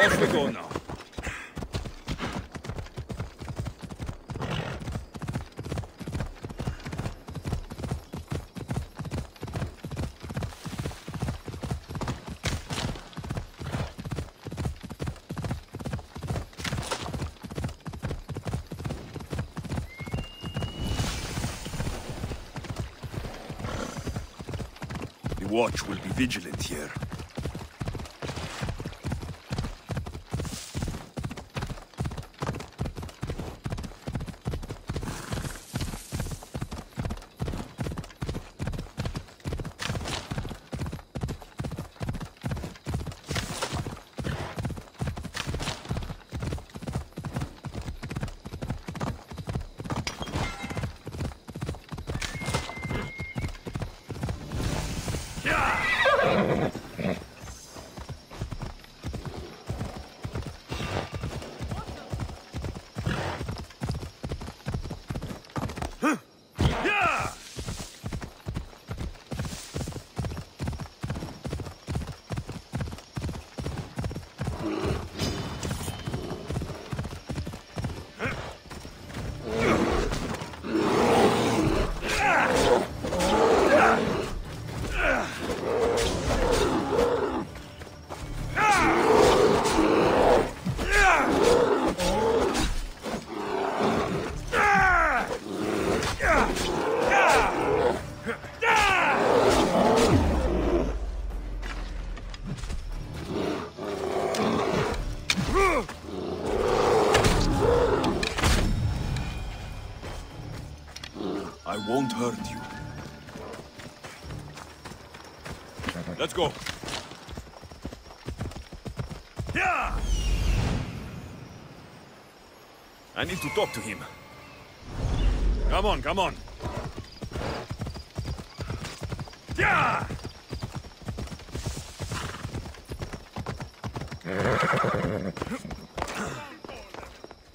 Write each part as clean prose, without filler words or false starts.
Off we go now. The watch will be vigilant here. I won't hurt you. Let's go. Yeah! I need to talk to him. Come on, come on. Yeah!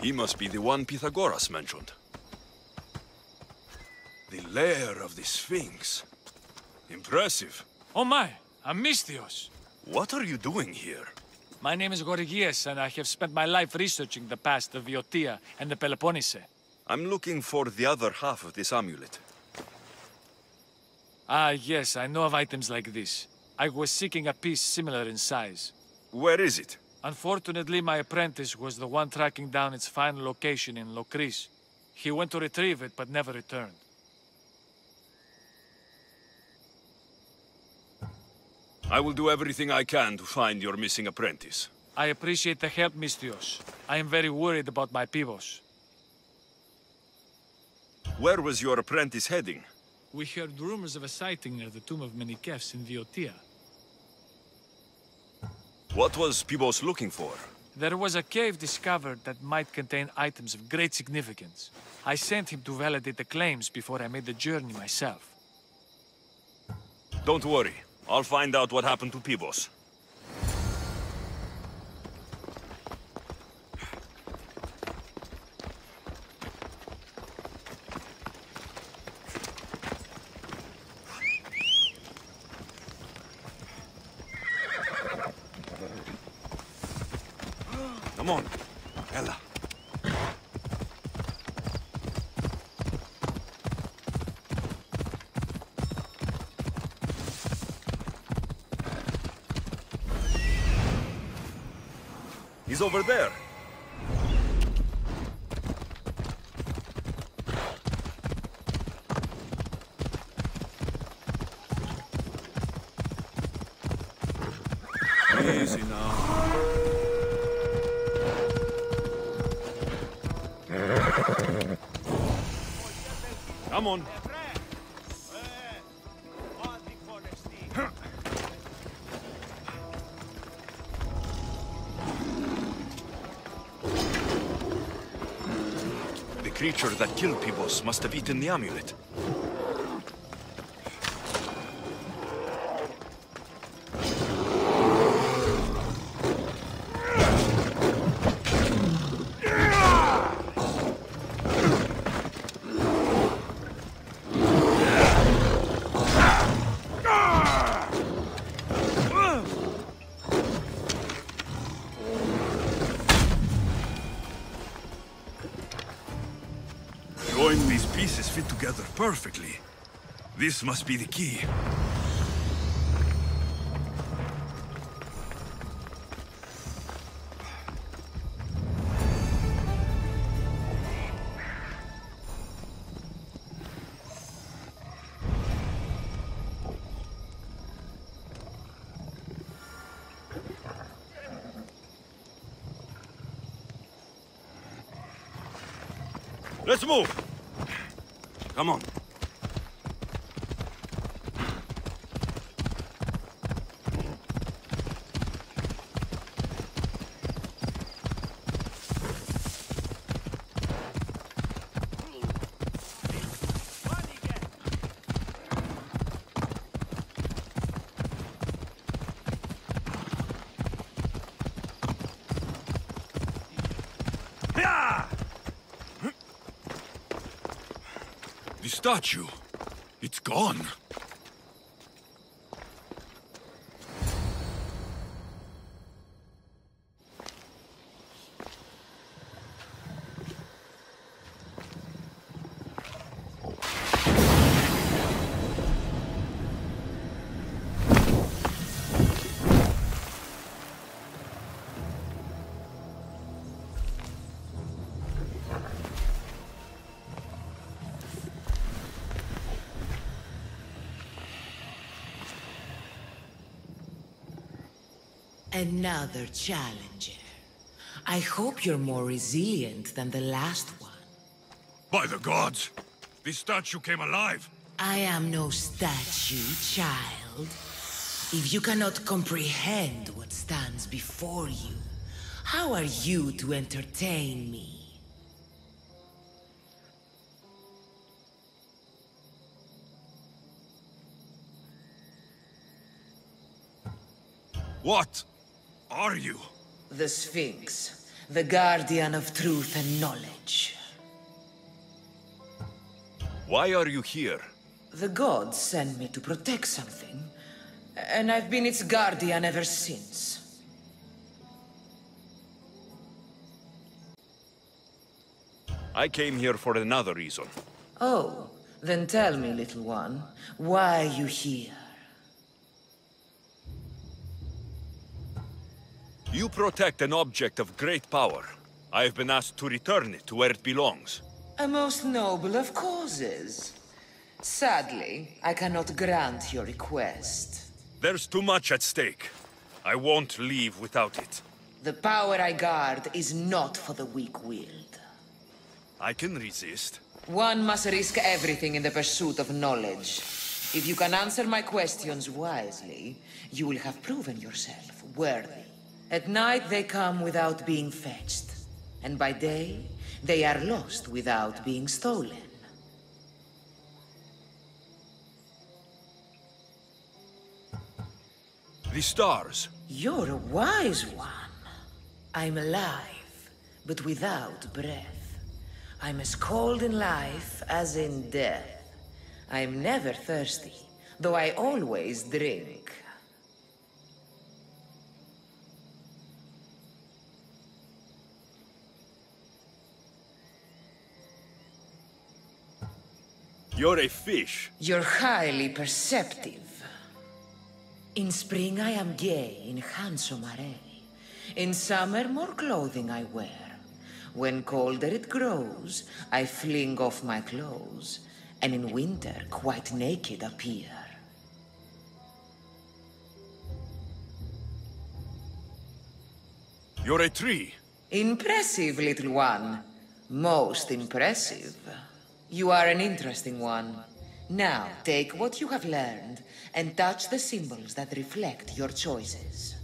He must be the one Pythagoras mentioned. The lair of the Sphinx. Impressive. Oh my, Amistios. What are you doing here? My name is Gorgias, and I have spent my life researching the past of Viotia and the Peloponnese. I'm looking for the other half of this amulet. Ah, yes, I know of items like this. I was seeking a piece similar in size. Where is it? Unfortunately, my apprentice was the one tracking down its final location in Lokris. He went to retrieve it, but never returned. I will do everything I can to find your missing apprentice. I appreciate the help, Mistios. I am very worried about my pivos. Where was your apprentice heading? We heard rumors of a sighting near the tomb of Menikefs in Viotia. What was Pibos looking for? There was a cave discovered that might contain items of great significance. I sent him to validate the claims before I made the journey myself. Don't worry. I'll find out what happened to Pibos. Come on, Ella. He's over there. Easy now. Come on. The creature that killed Pibos must have eaten the amulet. pieces fit together perfectly. This must be the key. Let's move! Come on. The statue. It's gone. Another challenger. I hope you're more resilient than the last one. By the gods! This statue came alive! I am no statue, child. If you cannot comprehend what stands before you, how are you to entertain me? What are you? The Sphinx, the guardian of truth and knowledge. Why are you here? The gods sent me to protect something, and I've been its guardian ever since. I came here for another reason. Oh, then tell me, little one, why are you here? You protect an object of great power. I have been asked to return it to where it belongs. A most noble of causes. Sadly, I cannot grant your request. There's too much at stake. I won't leave without it. The power I guard is not for the weak-willed. I can resist. One must risk everything in the pursuit of knowledge. If you can answer my questions wisely, you will have proven yourself worthy. At night they come without being fetched, and by day they are lost without being stolen. The stars. You're a wise one. I'm alive, but without breath. I'm as cold in life as in death. I'm never thirsty, though I always drink. You're a fish. You're highly perceptive. In spring I am gay in handsome array. In summer more clothing I wear. When colder it grows, I fling off my clothes, and in winter quite naked appear. You're a tree. Impressive, little one. Most impressive. You are an interesting one. Now, take what you have learned and touch the symbols that reflect your choices.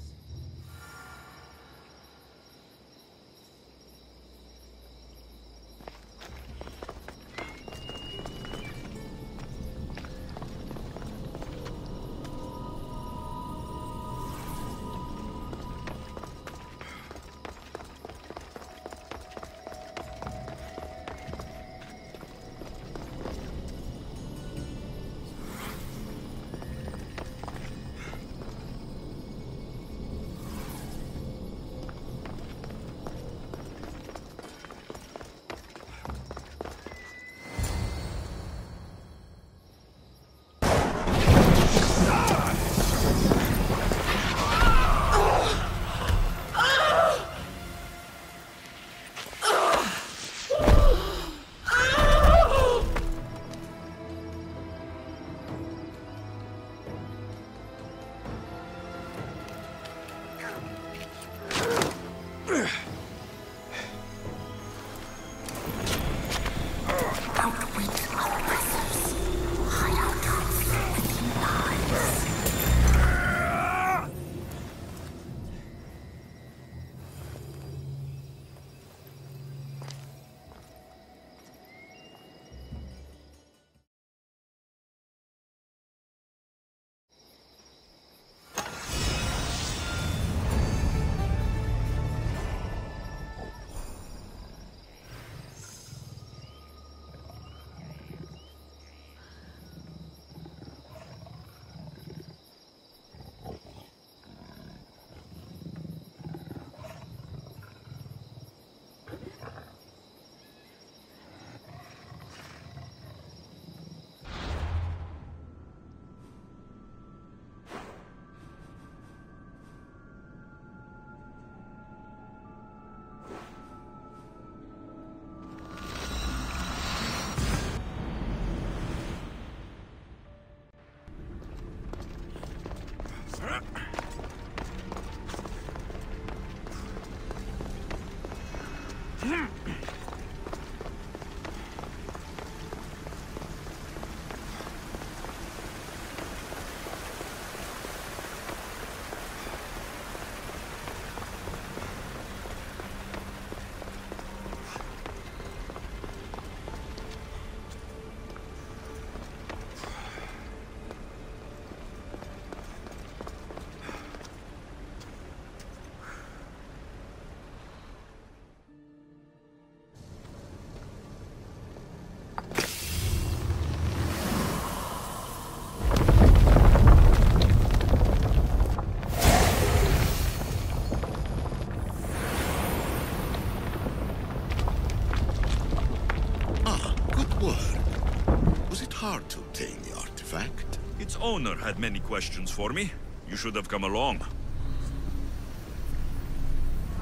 owner had many questions for me. You should have come along.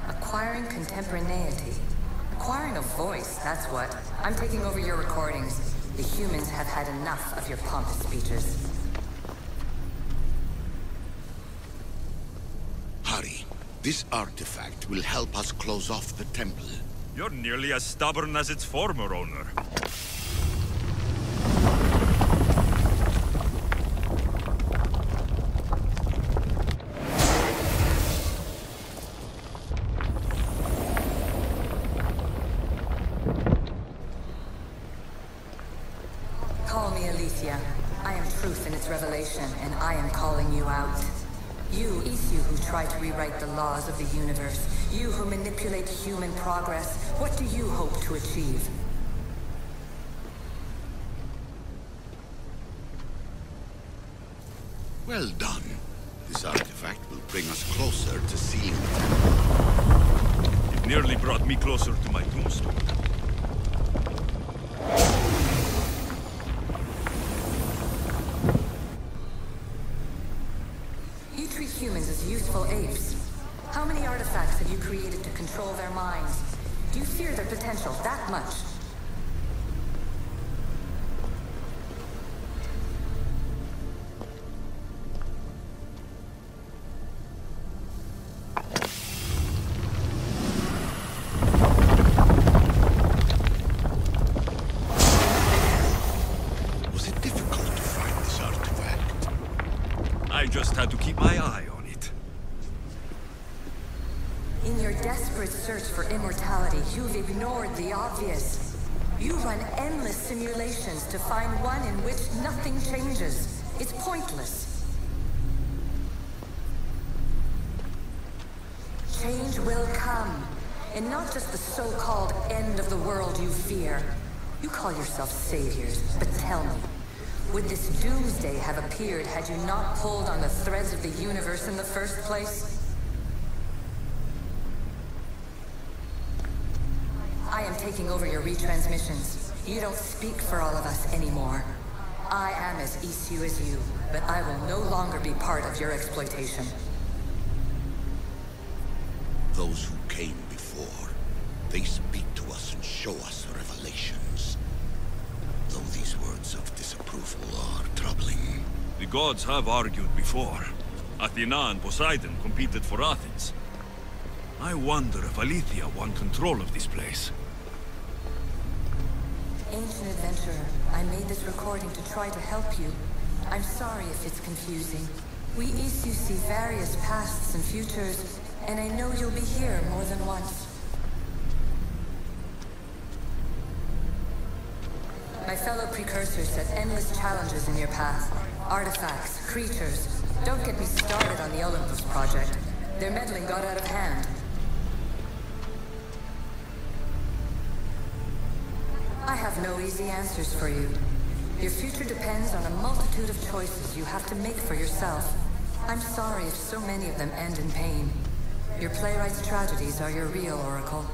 Acquiring contemporaneity. Acquiring a voice, that's what. I'm taking over your recordings. The humans have had enough of your pompous speeches. Hurry. This artifact will help us close off the temple. You're nearly as stubborn as its former owner. Call me Alicia. I am truth in its revelation, and I am calling you out. You, Isu, who try to rewrite the laws of the universe. You who manipulate human progress. What do you hope to achieve? Well done. This artifact will bring us closer to sealing the temple. It nearly brought me closer to my tombstone. You treat humans as useful apes. How many artifacts have you created to control their minds? Do you fear their potential that much? Was it difficult to find this artifact? I just had to keep my eye on it. In your desperate search for immortality, you've ignored the obvious. You run endless simulations to find one in which nothing changes. It's pointless. Change will come, and not just the so-called end of the world you fear. You call yourself saviors, but tell me, would this doomsday have appeared had you not pulled on the threads of the universe in the first place? I am taking over your retransmissions. You don't speak for all of us anymore. I am as Isu as you, but I will no longer be part of your exploitation. Those who came before, they speak to us and show us revelations. Though these words of disapproval are troubling. The gods have argued before. Athena and Poseidon competed for Athens. I wonder if Aletheia won control of this place. Ancient adventurer, I made this recording to try to help you. I'm sorry if it's confusing. We Isu see various pasts and futures, and I know you'll be here more than once. My fellow precursors set endless challenges in your path. Artifacts, creatures. Don't get me started on the Olympus project. Their meddling got out of hand. I have no easy answers for you. Your future depends on a multitude of choices you have to make for yourself. I'm sorry if so many of them end in pain. Your playwright's tragedies are your real oracle.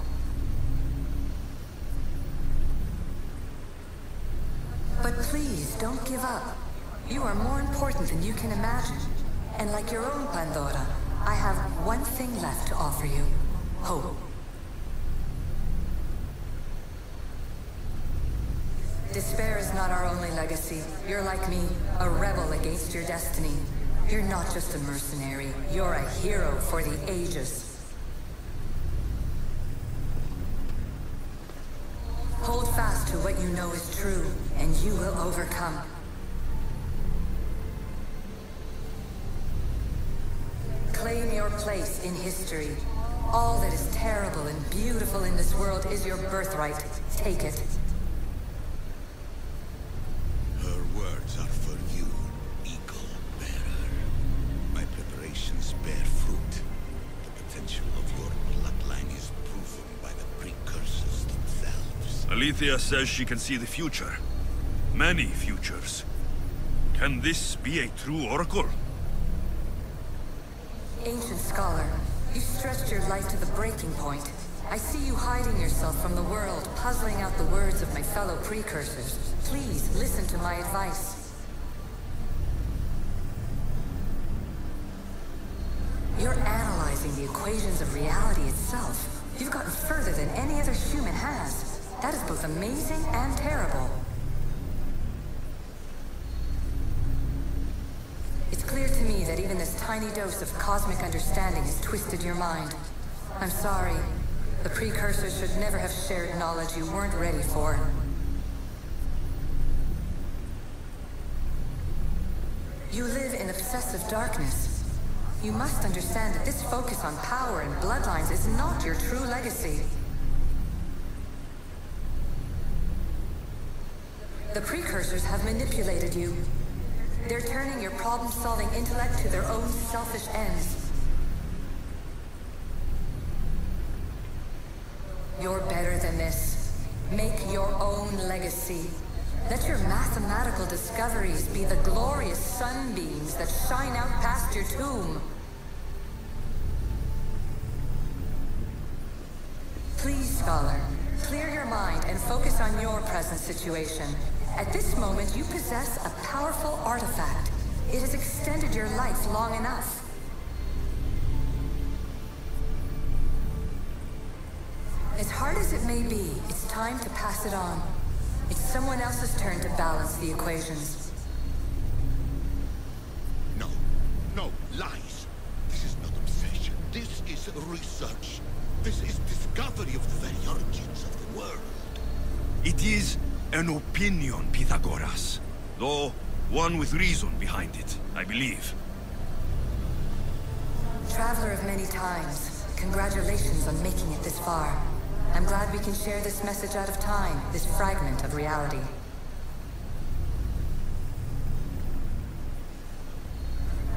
But please, don't give up. You are more important than you can imagine. And like your own Pandora, I have one thing left to offer you. Hope. Despair is not our only legacy. You're like me, a rebel against your destiny. You're not just a mercenary, you're a hero for the ages. Hold fast to what you know is true, and you will overcome. Claim your place in history. All that is terrible and beautiful in this world is your birthright. Take it. Her words are for you, Eagle Bearer. My preparations bear fruit. The potential of your bloodline is proven by the precursors themselves. Aletheia says she can see the future. Many futures. Can this be a true oracle? Ancient scholar, you stretched your life to the breaking point. I see you hiding yourself from the world, puzzling out the words of my fellow precursors. Please, listen to my advice. You're analyzing the equations of reality itself. You've gotten further than any other human has. That is both amazing and terrible. It's clear to me that even this tiny dose of cosmic understanding has twisted your mind. I'm sorry. The precursors should never have shared knowledge you weren't ready for. You live in obsessive darkness. You must understand that this focus on power and bloodlines is not your true legacy. The precursors have manipulated you. They're turning your problem-solving intellect to their own selfish ends. You're better than this. Make your own legacy. Let your mathematical discoveries be the glorious sunbeams that shine out past your tomb. Please, Scholar, clear your mind and focus on your present situation. At this moment, you possess a powerful artifact. It has extended your life long enough. As hard as it may be, it's time to pass it on. It's someone else's turn to balance the equations. No, no, lies. This is not obsession. This is research. This is discovery of the very origins of the world. It is an opinion, Pythagoras. Though, one with reason behind it, I believe. Traveler of many times, congratulations on making it this far. I'm glad we can share this message out of time, this fragment of reality.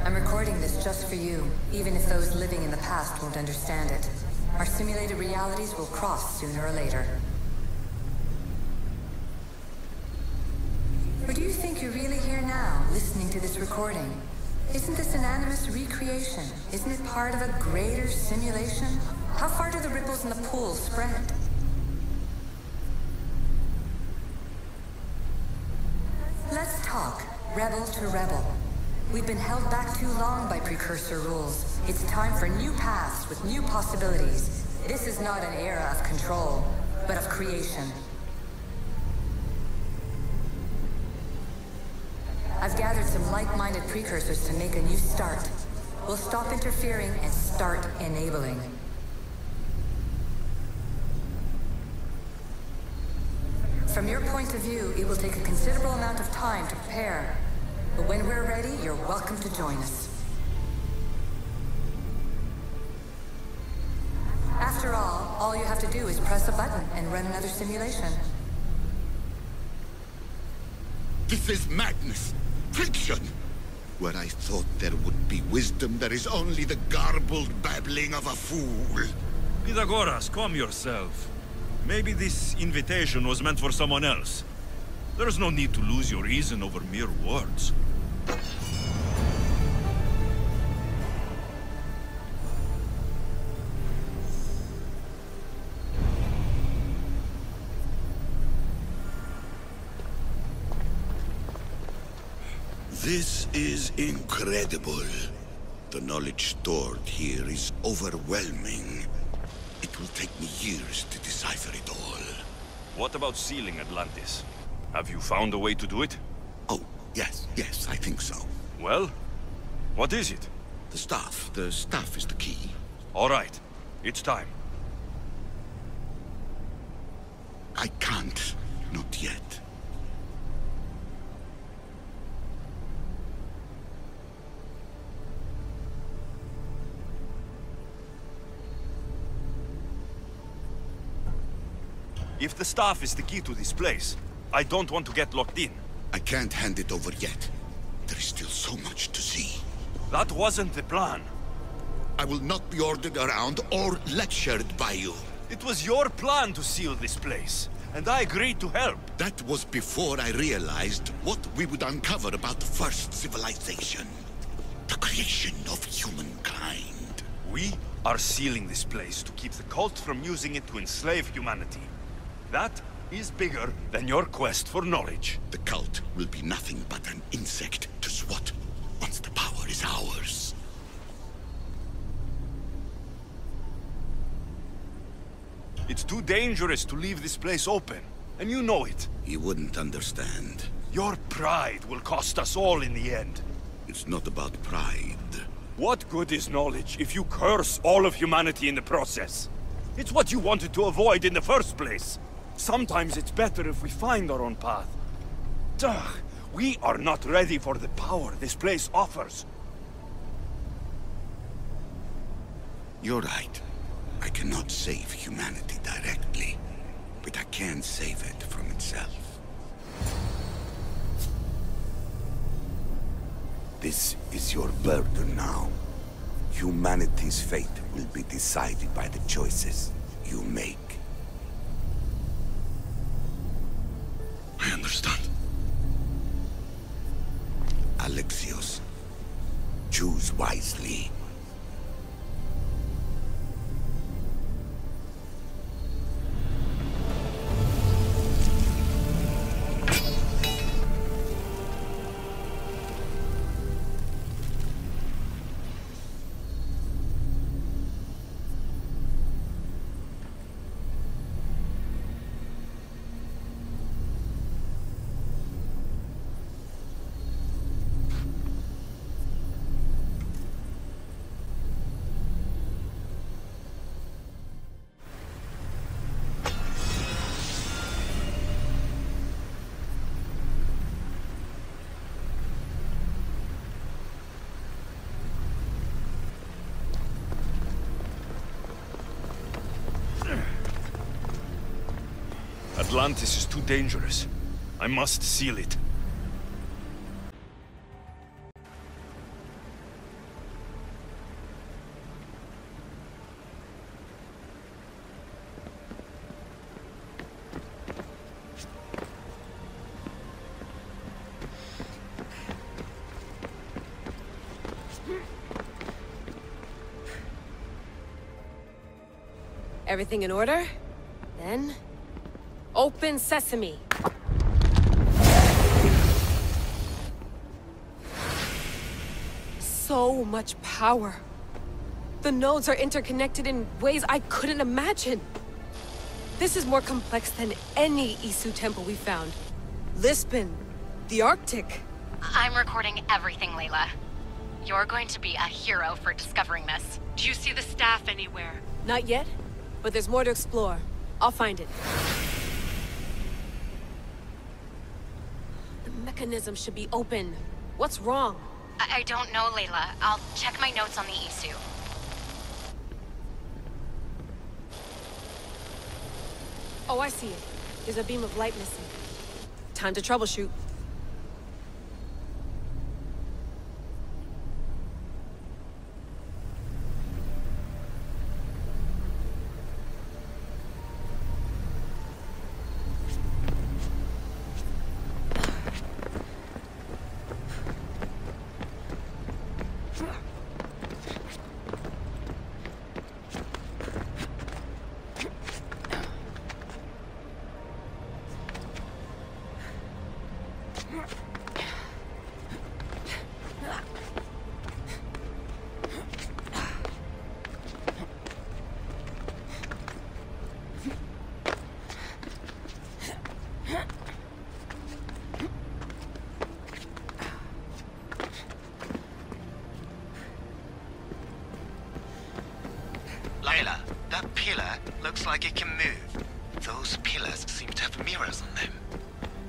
I'm recording this just for you, even if those living in the past won't understand it. Our simulated realities will cross sooner or later. Or do you think you're really here now, listening to this recording? Isn't this an animus recreation? Isn't it part of a greater simulation? How far do the ripples in the pool spread? Let's talk, rebel to rebel. We've been held back too long by precursor rules. It's time for new paths with new possibilities. This is not an era of control, but of creation. I've gathered some like-minded precursors to make a new start. We'll stop interfering and start enabling. From your point of view, it will take a considerable amount of time to prepare. But when we're ready, you're welcome to join us. After all you have to do is press a button and run another simulation. This is madness. Fiction! Where I thought there would be wisdom, there is only the garbled babbling of a fool. Pythagoras, calm yourself. Maybe this invitation was meant for someone else. There's no need to lose your reason over mere words. This is incredible. The knowledge stored here is overwhelming. It will take me years to decipher it all. What about sealing Atlantis? Have you found a way to do it? Oh, yes, I think so. Well, what is it? The staff is the key. All right, it's time. I can't, not yet. If the staff is the key to this place, I don't want to get locked in. I can't hand it over yet. There is still so much to see. That wasn't the plan. I will not be ordered around or lectured by you. It was your plan to seal this place, and I agreed to help. That was before I realized what we would uncover about the first civilization. The creation of humankind. We are sealing this place to keep the cult from using it to enslave humanity. That is bigger than your quest for knowledge. The cult will be nothing but an insect to swat once the power is ours. It's too dangerous to leave this place open, and you know it. He wouldn't understand. Your pride will cost us all in the end. It's not about pride. What good is knowledge if you curse all of humanity in the process? It's what you wanted to avoid in the first place. Sometimes it's better if we find our own path. Ugh, we are not ready for the power this place offers. You're right. I cannot save humanity directly, but I can save it from itself. This is your burden now. Humanity's fate will be decided by the choices you make. I understand. Alexios, choose wisely. Atlantis is too dangerous. I must seal it. Everything in order? Then... open sesame! So much power. The nodes are interconnected in ways I couldn't imagine. This is more complex than any Isu temple we found. Lisbon, the Arctic. I'm recording everything, Layla. You're going to be a hero for discovering this. Do you see the staff anywhere? Not yet, but there's more to explore. I'll find it. The mechanism should be open. What's wrong? I don't know, Layla. I'll check my notes on the Isu. Oh, I see it. There's a beam of light missing. Time to troubleshoot. Layla, that pillar looks like it can move. Those pillars seem to have mirrors on them.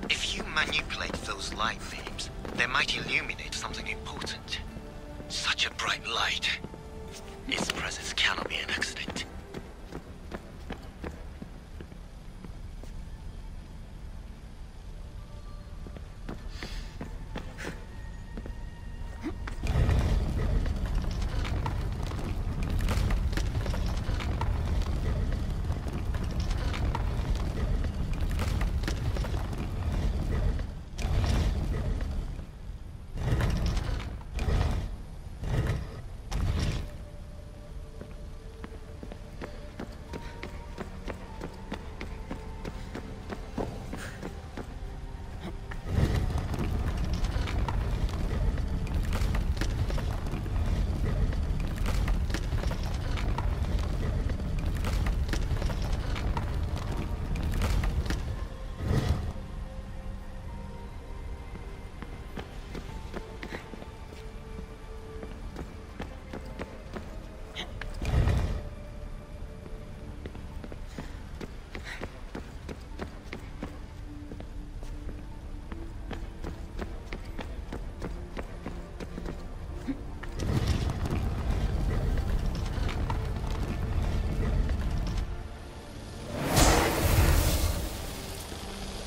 If you manipulate those light beams, they might illuminate something important. Such a bright light. Its presence cannot be an accident.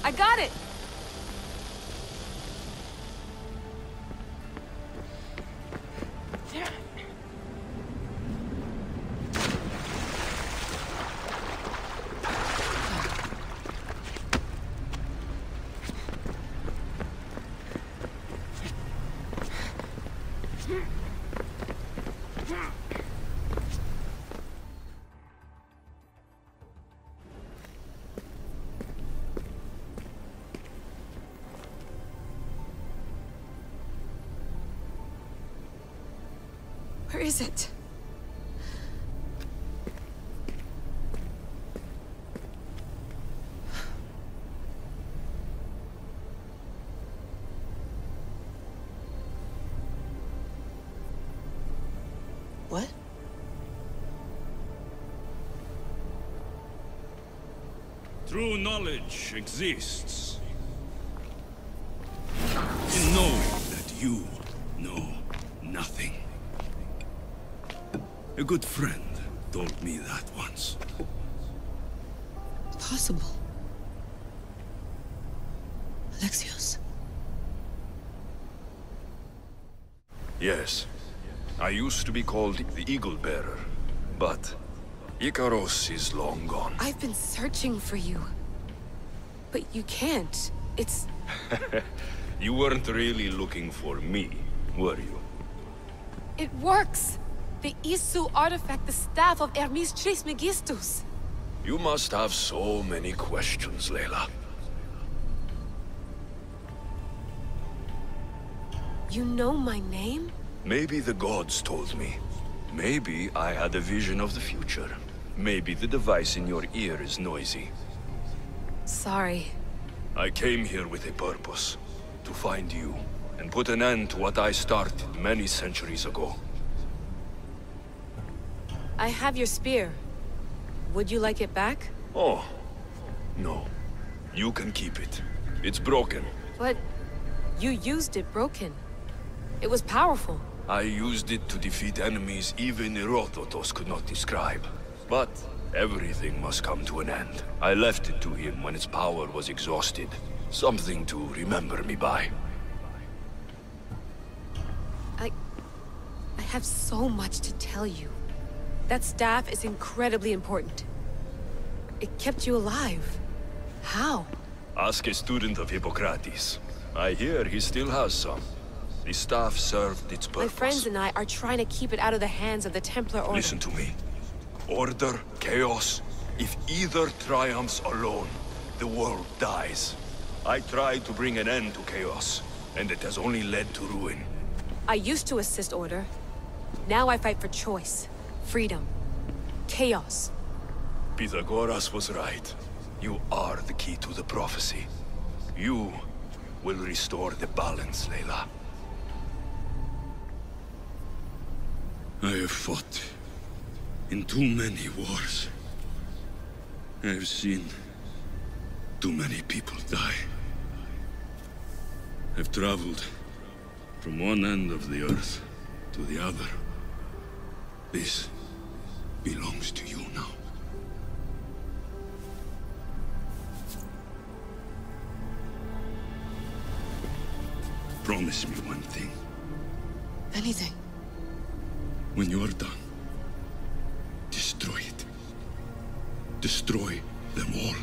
I got it! Where is it? What? True knowledge exists in knowing that you know nothing. A good friend told me that once. Possible. Alexios. Yes. I used to be called the Eagle Bearer, but Icaros is long gone. I've been searching for you. But you can't. It's... You weren't really looking for me, were you? It works! The Isu artifact, the staff of Hermes Trismegistus. You must have so many questions, Layla. You know my name? Maybe the gods told me. Maybe I had a vision of the future. Maybe the device in your ear is noisy. Sorry. I came here with a purpose. To find you, and put an end to what I started many centuries ago. I have your spear. Would you like it back? Oh, no. You can keep it. It's broken. But you used it broken. It was powerful. I used it to defeat enemies even Herodotus could not describe. But everything must come to an end. I left it to him when its power was exhausted. Something to remember me by. I have so much to tell you. That staff is incredibly important. It kept you alive. How? Ask a student of Hippocrates. I hear he still has some. The staff served its purpose. My friends and I are trying to keep it out of the hands of the Templar Order. Listen to me. Order, chaos. If either triumphs alone, the world dies. I tried to bring an end to chaos, and it has only led to ruin. I used to assist Order. Now I fight for choice, freedom, chaos. Pythagoras was right. You are the key to the prophecy. You will restore the balance, Layla. I have fought in too many wars. I have seen too many people die. I've traveled from one end of the earth to the other. This belongs to you now. Promise me one thing. Anything. When you're done, destroy it. Destroy them all.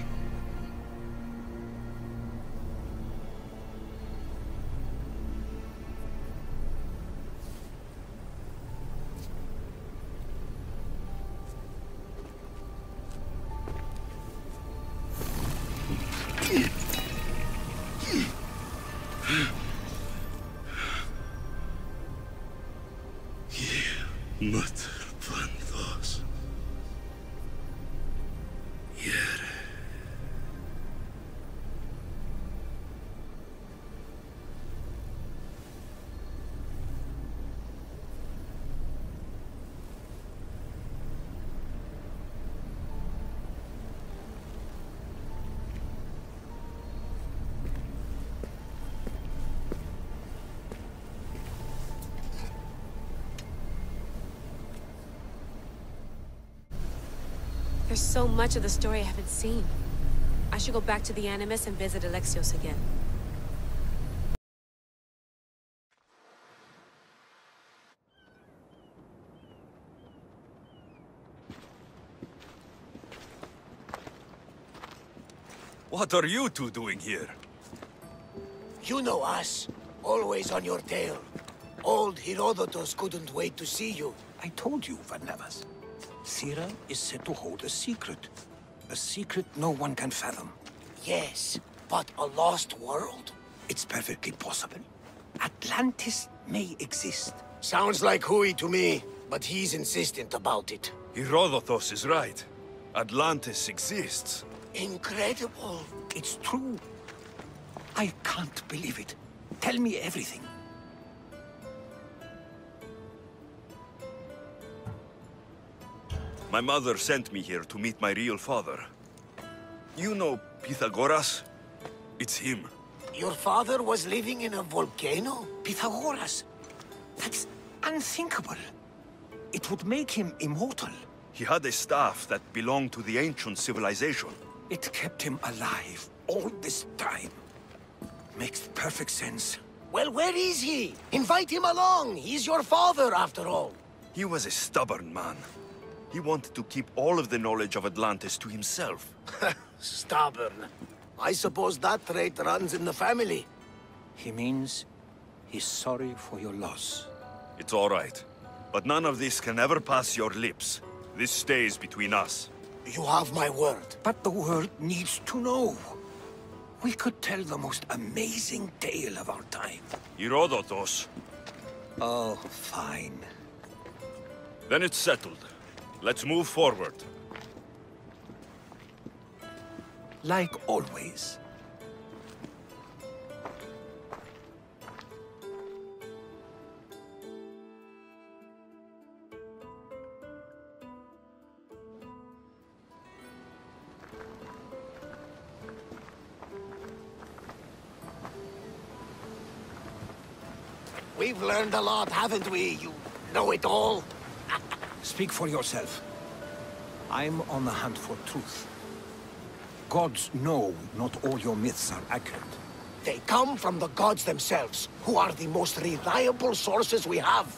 There's so much of the story I haven't seen. I should go back to the Animus and visit Alexios again. What are you two doing here? You know us. Always on your tail. Old Herodotus couldn't wait to see you. I told you, Varnavas. Thera is said to hold a secret. A secret no one can fathom. Yes, but a lost world? It's perfectly possible. Atlantis may exist. Sounds like Hui to me, but he's insistent about it. Herodotus is right. Atlantis exists. Incredible. It's true. I can't believe it. Tell me everything. My mother sent me here to meet my real father. You know Pythagoras? It's him. Your father was living in a volcano? Pythagoras? That's unthinkable. It would make him immortal. He had a staff that belonged to the ancient civilization. It kept him alive all this time. Makes perfect sense. Well, where is he? Invite him along. He's your father, after all. He was a stubborn man. He wanted to keep all of the knowledge of Atlantis to himself. Stubborn. I suppose that trait runs in the family. He means he's sorry for your loss. It's all right. But none of this can ever pass your lips. This stays between us. You have my word. But the world needs to know. We could tell the most amazing tale of our time. Herodotus. Oh, fine. Then it's settled. Let's move forward. Like always. We've learned a lot, haven't we? You know it all. Speak for yourself. I'm on the hunt for truth. Gods know not all your myths are accurate. They come from the gods themselves, who are the most reliable sources we have.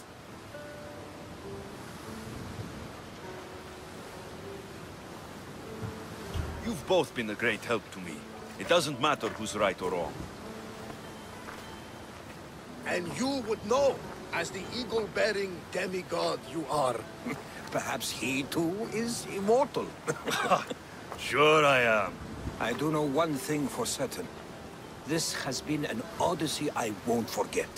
You've both been a great help to me. It doesn't matter who's right or wrong. And you would know, as the eagle-bearing demigod you are. Perhaps he too is immortal. Sure I am. I do know one thing for certain. This has been an Odyssey I won't forget.